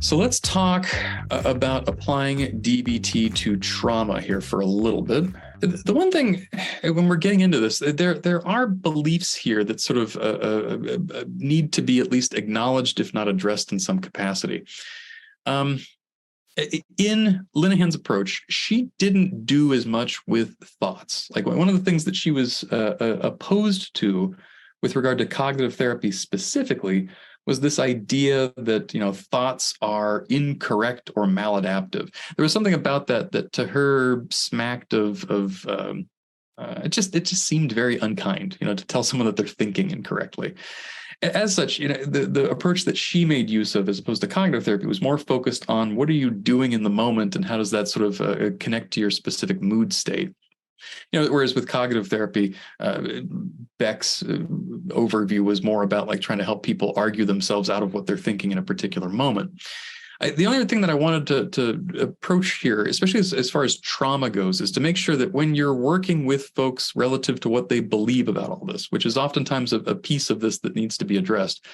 So let's talk about applying DBT to trauma here for a little bit. The one thing, when we're getting into this, there are beliefs here that sort of need to be at least acknowledged, if not addressed in some capacity. In Linehan's approach, she didn't do as much with thoughts. Like one of the things that she was opposed to with regard to cognitive therapy specifically was this idea that, thoughts are incorrect or maladaptive. There was something about that to her smacked of it just seemed very unkind, to tell someone that they're thinking incorrectly. As such, the approach that she made use of, as opposed to cognitive therapy, was more focused on what are you doing in the moment and how does that sort of connect to your specific mood state. Whereas with cognitive therapy, Beck's overview was more about like trying to help people argue themselves out of what they're thinking in a particular moment. The only thing that I wanted to approach here, especially as far as trauma goes, is to make sure that when you're working with folks relative to what they believe about all this, which is oftentimes a piece of this that needs to be addressed,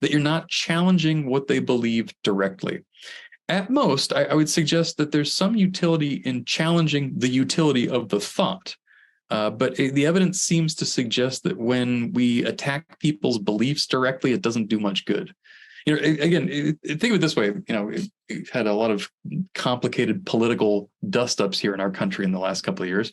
that you're not challenging what they believe directly. At most, I would suggest that there's some utility in challenging the utility of the thought. But the evidence seems to suggest that when we attack people's beliefs directly, it doesn't do much good. Again, think of it this way. We've had a lot of complicated political dust-ups here in our country in the last couple of years.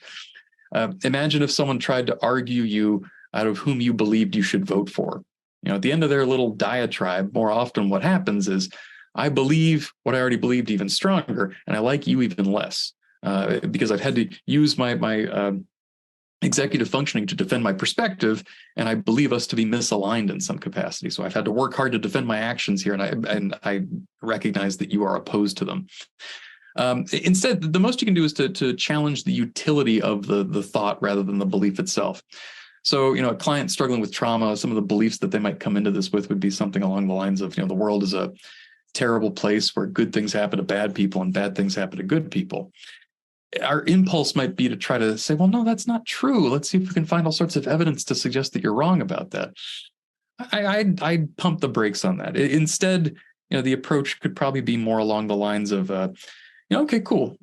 Imagine if someone tried to argue you out of whom you believed you should vote for. At the end of their little diatribe, more often what happens is, I believe what I already believed even stronger, and I like you even less because I've had to use my executive functioning to defend my perspective, and I believe us to be misaligned in some capacity. So I've had to work hard to defend my actions here, and I recognize that you are opposed to them. Instead, the most you can do is to challenge the utility of the thought rather than the belief itself. So, a client struggling with trauma, some of the beliefs that they might come into this with would be something along the lines of, the world is a terrible place where good things happen to bad people and bad things happen to good people. Our impulse might be to try to say, well, no, that's not true. Let's see if we can find all sorts of evidence to suggest that you're wrong about that. I'd pump the brakes on that. Instead, the approach could probably be more along the lines of, okay, cool.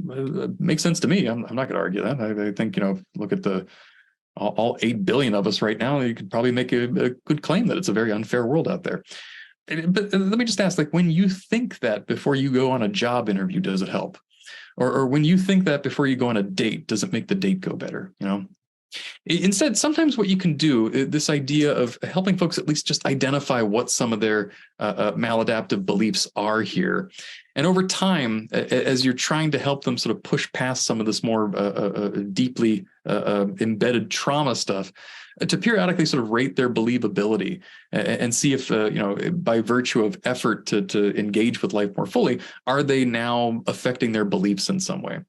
Makes sense to me. I'm not going to argue that. I think, look at all 8 billion of us right now, you could probably make a good claim that it's a very unfair world out there. But let me just ask, like, when you think that before you go on a job interview, does it help? Or when you think that before you go on a date, does it make the date go better? Instead, sometimes what you can do, this idea of helping folks at least just identify what some of their maladaptive beliefs are here. And over time, as you're trying to help them sort of push past some of this more deeply embedded trauma stuff, to periodically sort of rate their believability and see if, by virtue of effort to engage with life more fully, are they now affecting their beliefs in some way?